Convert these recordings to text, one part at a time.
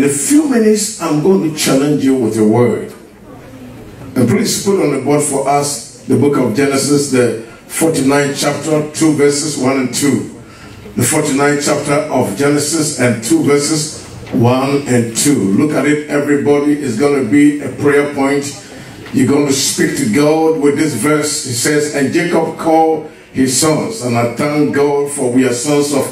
In a few minutes, I'm going to challenge you with a word. And please put on the board for us the book of Genesis, the 49th chapter, 2 verses 1 and 2. The 49th chapter of Genesis and 2 verses 1 and 2. Look at it, everybody. It's going to be a prayer point. You're going to speak to God with this verse. It says, and Jacob called his sons, and I thank God for we are sons of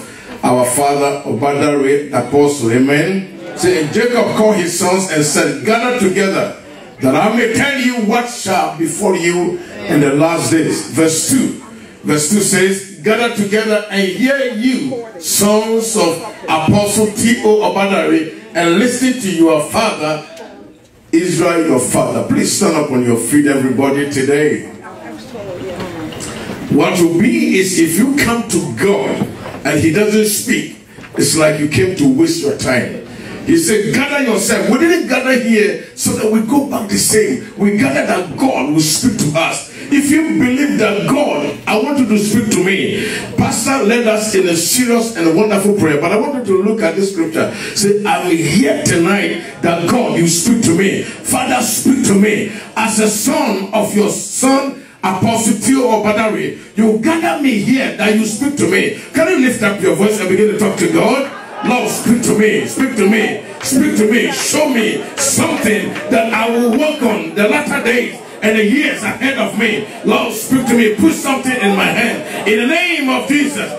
our father Obadiah, apostle. Amen. So Jacob called his sons and said, gather together, that I may tell you what shall befall you in the last days. Verse 2. Verse 2 says, gather together and hear you, sons of Apostle T.O. Obadiah, and listen to your father, Israel, your father. Please stand up on your feet, everybody, today. What will be is if you come to God and he doesn't speak, it's like you came to waste your time. He said, gather yourself. We didn't gather here so that we go back the same. We gather that God will speak to us. If you believe that God, I want you to speak to me. Pastor led us in a serious and a wonderful prayer. But I want you to look at this scripture. Say, I'm here tonight that God, you speak to me. Father, speak to me. As a son of your son, Apostle T.O. Obadiah, you gather me here that you speak to me. Can you lift up your voice and begin to talk to God? Lord, speak to me, speak to me, speak to me. Show me something that I will work on the latter days and the years ahead of me. Lord, speak to me. Put something in my hand. In the name of Jesus.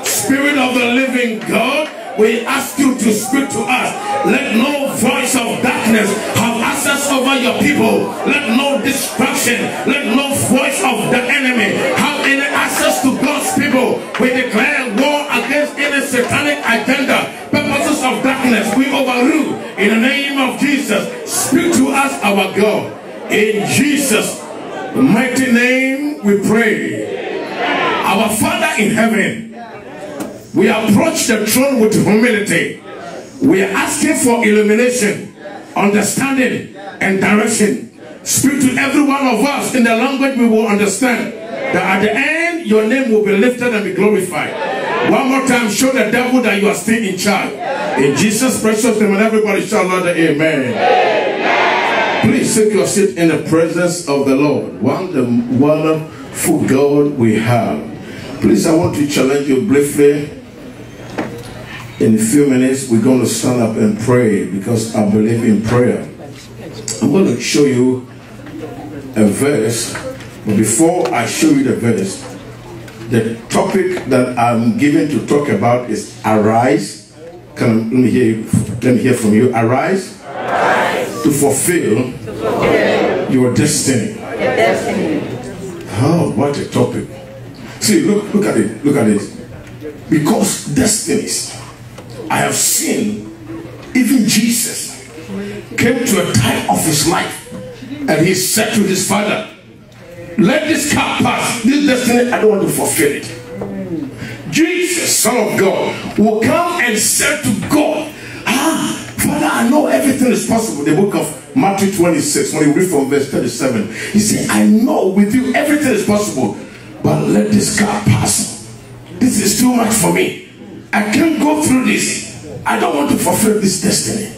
Spirit of the living God, we ask you to speak to us. Let no voice of darkness have access over your people. Let no distraction, let no voice of the enemy have any access to God's people. We declare war against any satanic agenda, purposes of darkness. We overrule in the name of Jesus. Speak to us, our God. In Jesus' mighty name we pray. Our Father in heaven, we approach the throne with humility. We are asking for illumination, understanding, and direction. Speak to every one of us in the language we will understand. That at the end, your name will be lifted and be glorified. One more time, show the devil that you are still in charge. In Jesus' precious name, and everybody shout louder, amen. Amen. Please take your seat in the presence of the Lord. The wonderful God we have. Please, I want to challenge you briefly. In a few minutes, we're going to stand up and pray because I believe in prayer. I'm going to show you a verse, but before I show you the verse, the topic that I'm given to talk about is arise. Let me hear from you. Arise, to fulfill your destiny. Oh, what a topic! See, look at it. Look at it. Because destinies. I have seen even Jesus came to a time of his life and he said to his father, let this cup pass. This destiny, I don't want to fulfill it. Jesus, Son of God, will come and say to God, Father, I know everything is possible. The book of Matthew 26, when you read from verse 37, he said, I know with you everything is possible, but let this cup pass. This is too much for me. I can't go through this. I don't want to fulfill this destiny.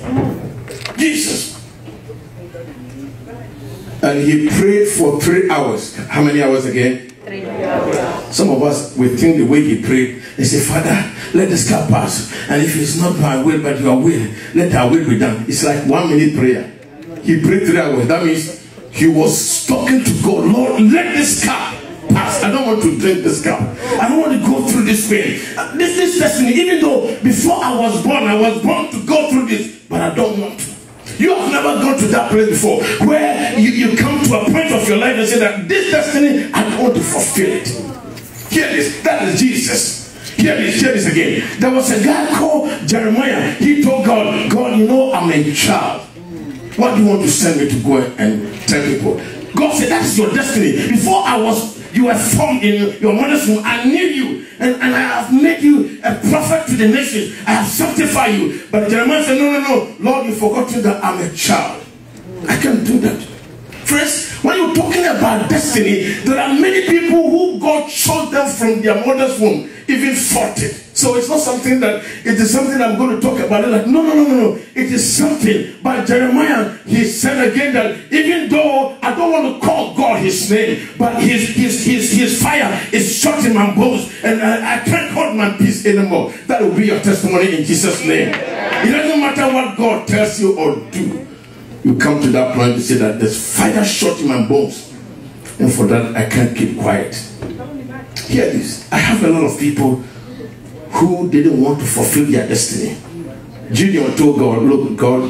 Jesus. And he prayed for 3 hours. How many hours again? 3 hours. Some of us, we think the way he prayed, they say, Father, let this cup pass. And if it's not my will, but your will, let our will be done. It's like 1 minute prayer. He prayed 3 hours. That means he was talking to God. Lord, let this cup pass. I don't want to drink this cup. I don't want to go through this pain. This destiny, even though before I was born to go through this, but I don't want to. You have never gone to that place before where you come to a point of your life and say that this destiny, I don't want to fulfill it. Hear this. That is Jesus. Hear this again. There was a guy called Jeremiah. He told God, God, you know I'm a child. What do you want to send me to go and tell people? God said, that's your destiny. Before you were formed in your mother's womb, I knew you. And I have made you a prophet to the nations. I have sanctified you. But Jeremiah said, no. Lord, you forgot that I'm a child. I can't do that. First, when you're talking about destiny, there are many people who God chose them from their mother's womb, even 40. So it's not something that it is something I'm going to talk about. Like, no. It is something. But Jeremiah, he said again that even though I don't want to call God his name, but his fire is shut in my bones, and I can't hold my peace anymore. That will be your testimony in Jesus' name. It doesn't matter what God tells you or do. You come to that point to say that there's fire shut in my bones, and for that I can't keep quiet. Hear this. I have a lot of people who didn't want to fulfill their destiny. Gideon told God, look, God,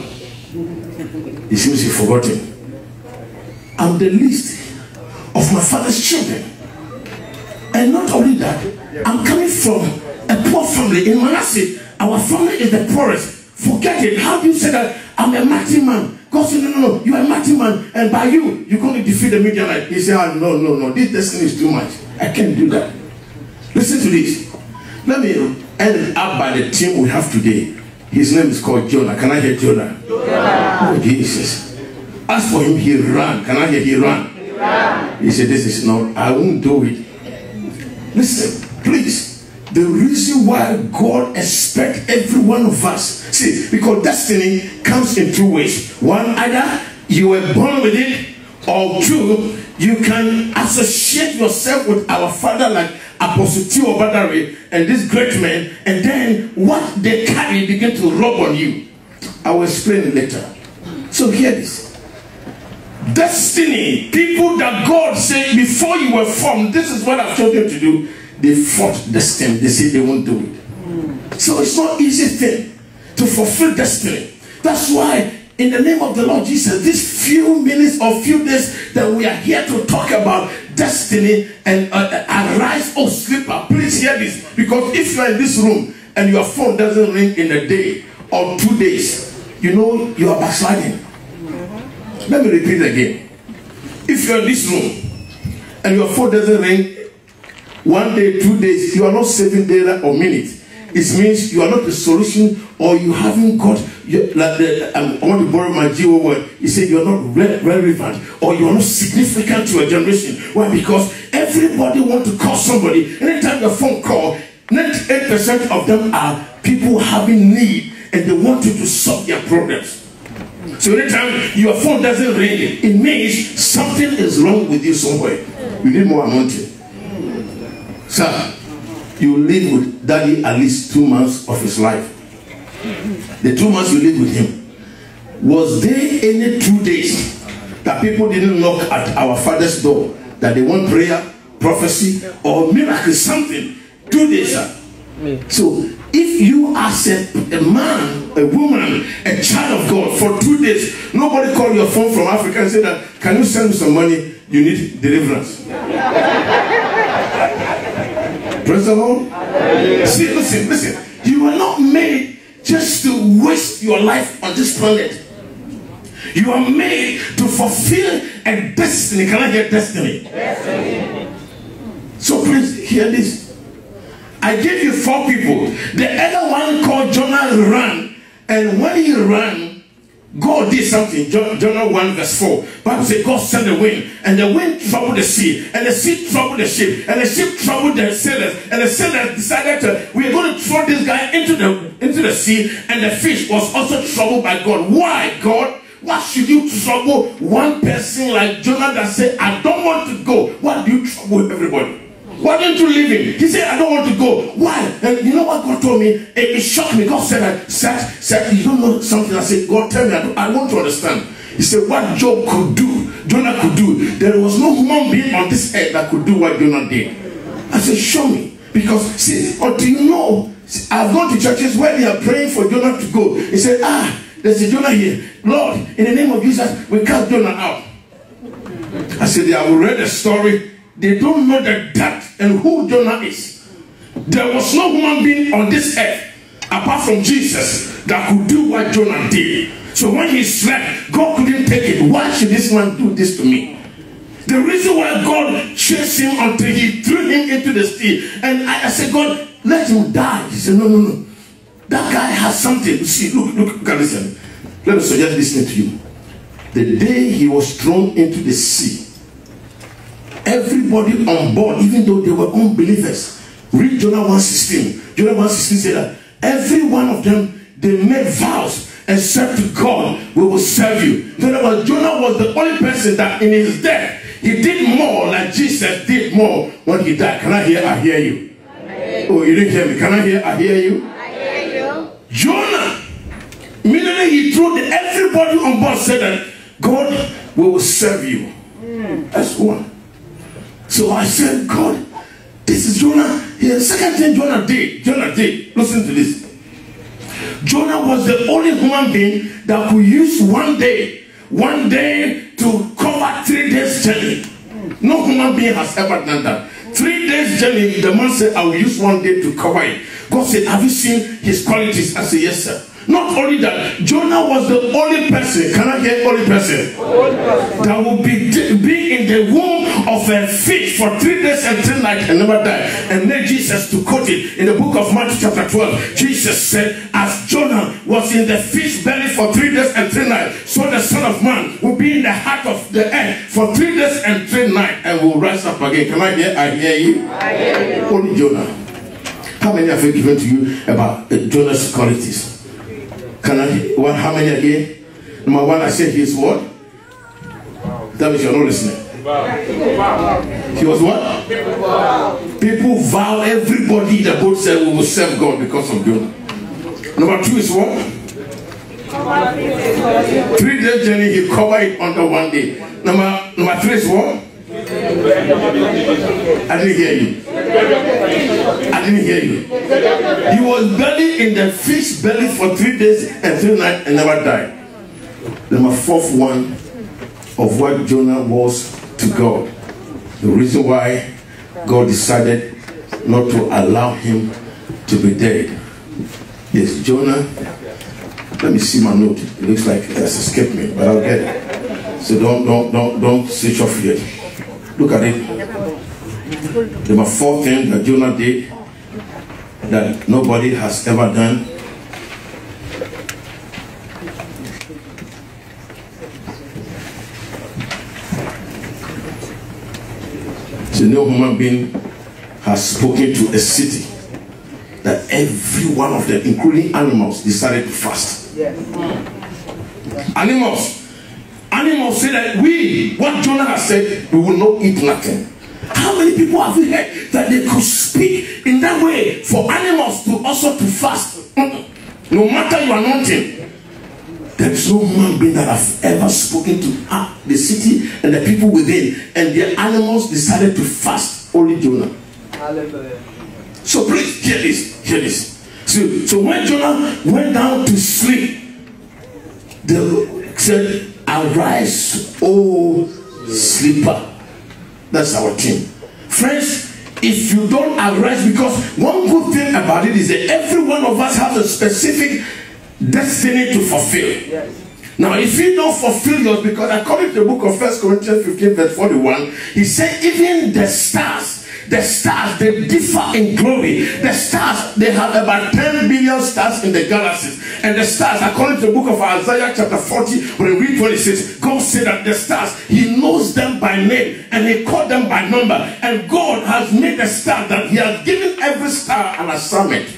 it seems you've forgotten. I'm the least of my father's children. And not only that, I'm coming from a poor family. In Manasseh, our family is the poorest. Forget it. How do you say that I'm a mighty man? God said, no, you're a mighty man. And by you, you're going to defeat the Midianite. He said, no, this destiny is too much. I can't do that. Listen to this. Let me end up by the team we have today. His name is called Jonah. Can I hear Jonah? Oh, Jesus. As for him, he ran. Can I hear he ran? He said, this is not, I won't do it. Listen, please. The reason why God expects every one of us, see, because destiny comes in two ways. One, either you were born with it, or two, you can associate yourself with our father like Apostle T.O. Badari and this great man, and then what they carry begin to rub on you. I will explain it later. So hear this. Destiny, people that God said before you were formed, this is what I've told you to do. They fought destiny. They say they won't do it. So it's not an easy thing to fulfill destiny. That's why in the name of the Lord Jesus, these few minutes or few days that we are here to talk about destiny and arise, oh sleeper, please hear this. Because if you are in this room and your phone doesn't ring in a day or 2 days, you know you are backsliding. Let me repeat again. If you are in this room and your phone doesn't ring 1 day, 2 days, you are not saving data or minutes. It means you are not the solution, or you haven't got I want to borrow my GO word. You say you are not relevant, or you are not significant to a generation. Why? Because everybody wants to call somebody. Anytime your phone call, 98% of them are people having need and they want you to solve their problems. So anytime your phone doesn't ring, it means something is wrong with you somewhere. You need more anointing. Sir, you live with daddy at least 2 months of his life. The 2 months you live with him, was there any 2 days that people didn't knock at our father's door that they want prayer, prophecy, or miracle, something? 2 days, sir. So if you as a man, a woman, a child of God for 2 days, nobody called your phone from Africa and said that, can you send me some money? You need deliverance. Praise the Lord. See, listen. You are not made just to waste your life on this planet. You are made to fulfill a destiny. Can I get destiny? Destiny. So please hear this. I gave you 4 people. The other one called Jonah ran, and when he ran, God did something. Jonah 1 verse 4. Bible says God sent the wind, and the wind troubled the sea, and the sea troubled the ship, and the ship troubled the sailors, and the sailors decided to, we are going to throw this guy into the sea, and the fish was also troubled by God. Why, God? Why should you trouble one person like Jonah that said, I don't want to go? Why do you trouble everybody? Why don't you leave him? He said, I don't want to go. Why? And you know what God told me? It shocked me. God said, you don't know something. I said, God, tell me. I want to understand. He said, what Job could do, Jonah could do. There was no human being on this earth that could do what Jonah did. I said, show me. Because, see, or do you know, I've gone to churches where they are praying for Jonah to go. He said, there's a Jonah here. Lord, in the name of Jesus, we cast Jonah out. I said, I will read the story. They don't know the depth and who Jonah is. There was no human being on this earth apart from Jesus that could do what Jonah did. So when he slept, God couldn't take it. Why should this man do this to me? The reason why God chased him until he threw him into the sea. And I said, God, let him die. He said, no. That guy has something. See, look, listen. Let me suggest listening to you. The day he was thrown into the sea, everybody on board, even though they were unbelievers, Read Jonah 1:16. Jonah 1:16 said that every one of them, they made vows and said to God, we will serve you. In other words, Jonah was the only person that in his death, he did more like Jesus did more when he died. Can I hear you? Oh, you didn't hear me. Can I hear you? I hear you. Jonah, immediately he threw everybody on board, said that God will serve you. That's one. So I said, God, this is Jonah. The second thing Jonah did, listen to this. Jonah was the only human being that could use one day to cover 3 days journey. No human being has ever done that. 3 days journey, the man said, I will use 1 day to cover it. God said, have you seen his qualities? I said, yes, sir. Not only that, Jonah was the only person, can I hear only person? That will be in the womb of a fish for 3 days and 3 nights and never die. And then Jesus, to quote it in the book of Matthew chapter 12, Jesus said, as Jonah was in the fish belly for 3 days and 3 nights, so the Son of Man will be in the heart of the earth for 3 days and 3 nights and will rise up again. Can I hear? I hear you. I hear you. Only Jonah. How many have I given to you about Jonah's qualities? Can I? How many again? Number 1, I said he is what? That means you're not listening. He was what? People vow. Everybody in the boat said we will serve God because of Jonah. Number 2 is what? 3 days journey, he covered it under 1 day. Number 3 is what? I didn't hear you. He was buried in the fish belly for 3 days and 3 nights and never died. Number 4th one of what Jonah was to God. The reason why God decided not to allow him to be dead. Yes, Jonah. Let me see my note. It looks like it has escaped me, but I'll get it. So don't switch off yet. Look at it. Number 4 thing that Jonah did that nobody has ever done. So no human being has spoken to a city that every one of them, including animals, decided to fast. Yes. Animals say that what Jonah has said, we will not eat nothing. How many people have you heard that they could speak in that way for animals to also to fast? No matter your anointing, there is no human being that has ever spoken to the city and the people within, and the animals decided to fast. Only Jonah. Hallelujah. So please hear this. So when Jonah went down to sleep, the Lord said, arise, O sleeper. That's our team. Friends, if you don't arise, because one good thing about it is that every one of us has a specific destiny to fulfill. Yes. Now, if you don't fulfill yours, because according to the book of 1 Corinthians 15 verse 41, he said even the stars, they differ in glory. The stars, they have about 10 billion stars in the galaxies. And the stars, according to the book of Isaiah chapter 40, when we read 26, God said that the stars, he knows them by name and he called them by number. And God has made the star that he has given every star an assignment.